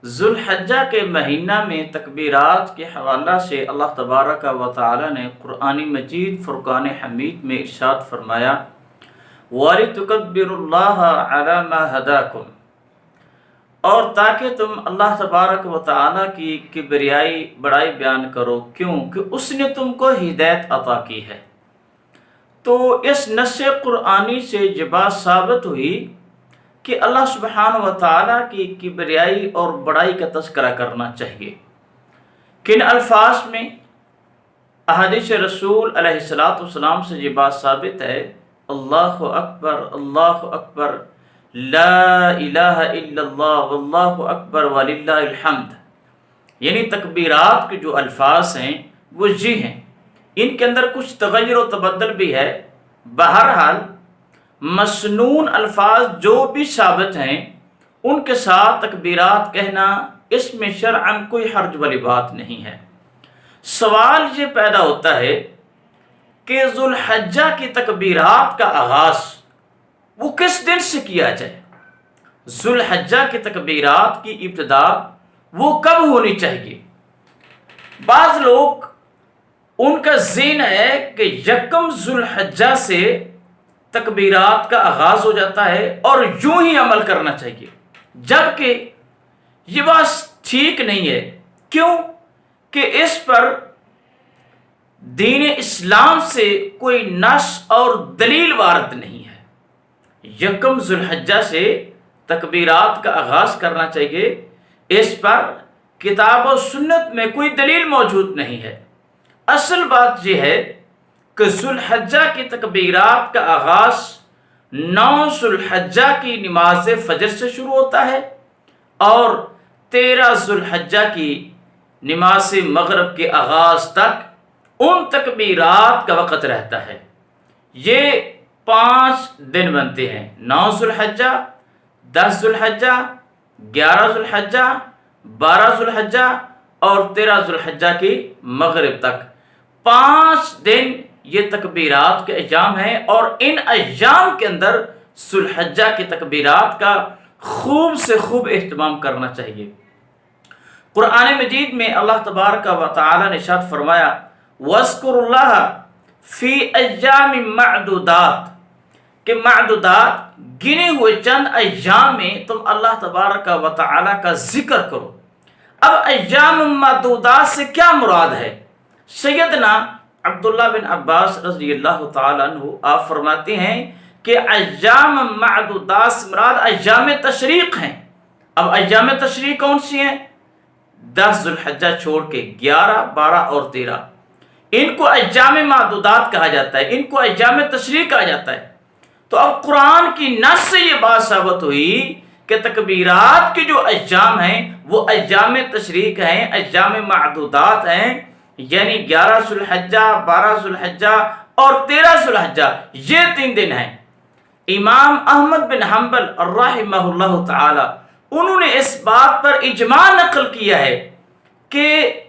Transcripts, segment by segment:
ذوالحجہ کے مہینہ میں تکبیرات کے حوالہ سے اللہ تبارک و تعالی نے قرآن مجید فرقان حمید میں ارشاد فرمایا وَلِتُكَبِّرُوا اللَّهَ عَلَى مَا هَدَاكُمْ، اور تاکہ تم اللہ تبارک و تعالی کی کبریائی بڑائی بیان کرو، کیوں کہ اس نے تم کو ہدایت عطا کی ہے۔ تو اس نص قرآنی سے یہ بات ثابت ہوئی کہ اللہ سبحانہ و تعالیٰ کی کبریائی اور بڑائی کا تذکرہ کرنا چاہیے۔ کن الفاظ میں؟ احادیث رسول علیہ السلام سے یہ بات ثابت ہے، اللہ اکبر لا الہ الا اللہ واللہ اکبر وللہ الحمد، یعنی تکبیرات کے جو الفاظ ہیں وہ جی ہیں، ان کے اندر کچھ تغیر و تبدل بھی ہے۔ بہرحال مسنون الفاظ جو بھی ثابت ہیں ان کے ساتھ تکبیرات کہنا، اس میں شرعاً کوئی حرج والی بات نہیں ہے۔ سوال یہ پیدا ہوتا ہے کہ ذوالحجہ کی تکبیرات کا آغاز وہ کس دن سے کیا جائے؟ ذوالحجہ کی تکبیرات کی ابتدا وہ کب ہونی چاہیے؟ بعض لوگ ان کا ذہن ہے کہ یکم ذوالحجہ سے تکبیرات کا آغاز ہو جاتا ہے اور یوں ہی عمل کرنا چاہیے، جبکہ یہ بات ٹھیک نہیں ہے۔ کیوں کہ اس پر دین اسلام سے کوئی نص اور دلیل وارد نہیں ہے۔ یکم ذوالحجہ سے تکبیرات کا آغاز کرنا چاہیے، اس پر کتاب و سنت میں کوئی دلیل موجود نہیں ہے۔ اصل بات یہ ہے کہ ذوالحجہ کی تکبیرات کا آغاز 9 ذوالحجہ کی نماز فجر سے شروع ہوتا ہے اور 13 ذوالحجہ کی نماز مغرب کے آغاز تک ان تکبیرات کا وقت رہتا ہے۔ یہ 5 دن بنتے ہیں، 9 ذوالحجہ، 10 ذوالحجہ، 11 ذوالحجہ، 12 ذوالحجہ اور 13 ذوالحجہ کی مغرب تک 5 دن یہ تکبیرات کے ایام ہیں، اور ان ایام کے اندر ذوالحجہ کی تکبیرات کا خوب سے خوب اہتمام کرنا چاہیے۔ قرآن مجید میں اللہ تبارک و تعالی نے ارشاد فرمایا وَاذْكُرُوا اللَّهَ فِي أَيَّامٍ مَّعْدُودَاتٍ، کہ معدودات گنے ہوئے چند ایام میں تم اللہ تبارک و تعالی کا ذکر کرو۔ اب ایام معدودات سے کیا مراد ہے؟ سیدنا عبداللہ بن عباس رضی اللہ تعالیٰ عنہ آپ فرماتے ہیں کہ ایام معدودات سے مراد ایام تشریق ہیں۔ اب ایام تشریق کون سی ہیں؟ 10 ذوالحجہ چھوڑ کے 11، 12 اور 13، ان کو ایام معدودات کہا جاتا ہے، ان کو ایام تشریق کہا جاتا ہے۔ تو اب قرآن کی نص سے یہ بات ثابت ہوئی کہ تکبیرات کے جو ایام ہیں وہ ایام تشریق ہیں، ایام معدودات ہیں، یعنی 11 ذوالحجہ، 12 ذوالحجہ اور 13 ذوالحجہ، یہ 3 دن ہیں۔ امام احمد بن حنبل رحمہ اللہ تعالی انہوں نے اس بات پر اجماع نقل کیا ہے کہ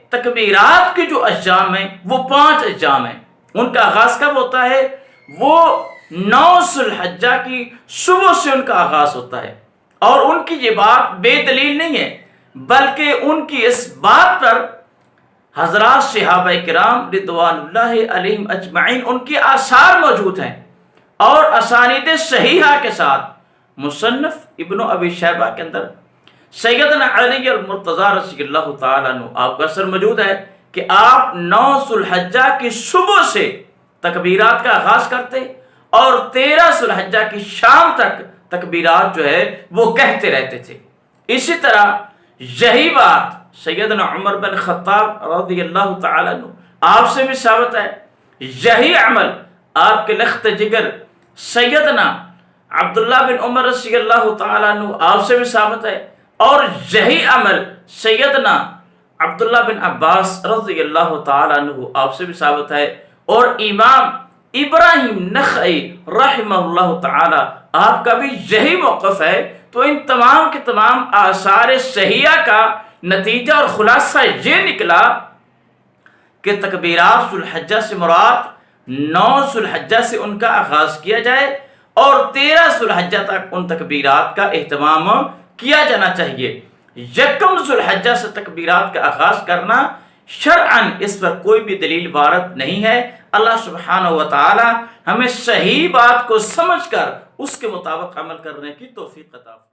تکبیرات کے جو ایام ہیں وہ 5 ایام ہیں۔ ان کا آغاز کب ہوتا ہے؟ وہ 9 ذوالحجہ کی صبح سے ان کا آغاز ہوتا ہے، اور ان کی یہ بات بے دلیل نہیں ہے، بلکہ ان کی اس بات پر حضرات صحابہ کرام رضوان اللہ علیہم اجمعین ان کی آثار موجود ہیں، اور اسانید صحیحہ کے ساتھ مصنف ابن ابی شیبہ کے اندر سیدنا علی المرتضیٰ رضی اللہ تعالیٰ عنہ آپ کا اثر موجود ہے کہ آپ 9 ذوالحجہ کی صبح سے تکبیرات کا آغاز کرتے اور 13 ذوالحجہ کی شام تک تکبیرات جو ہے وہ کہتے رہتے تھے۔ اسی طرح یہی بات سیدنا عمر بن خطاب رضی اللہ تعالیٰ عنہ آپ سے بھی ثابت ہے، یہی عمل آپ کے لخت جگر سیدنا عبداللہ بن عمر رضی اللہ تعالیٰ عنہ آپ سے بھی ثابت ہے، اور یہی عمل سیدنا عبداللہ بن عباس رضی اللہ تعالیٰ عنہ آپ سے بھی ثابت ہے، اور امام ابراہیم نخعی رحمہ اللہ تعالی آپ کا بھی یہی موقف ہے۔ تو ان تمام کے تمام آثار صحیحہ کا نتیجہ اور خلاصہ یہ نکلا کہ تکبیرات ذوالحجہ سے مراد 9 ذوالحجہ سے ان کا آغاز کیا جائے اور 13 ذوالحجہ تک ان تکبیرات کا اہتمام کیا جانا چاہیے۔ یکم ذوالحجہ سے تکبیرات کا آغاز کرنا شرعاً اس پر کوئی بھی دلیل وارد نہیں ہے۔ اللہ سبحانہ و تعالی ہمیں صحیح بات کو سمجھ کر اس کے مطابق عمل کرنے کی توفیق عطا فرمائے۔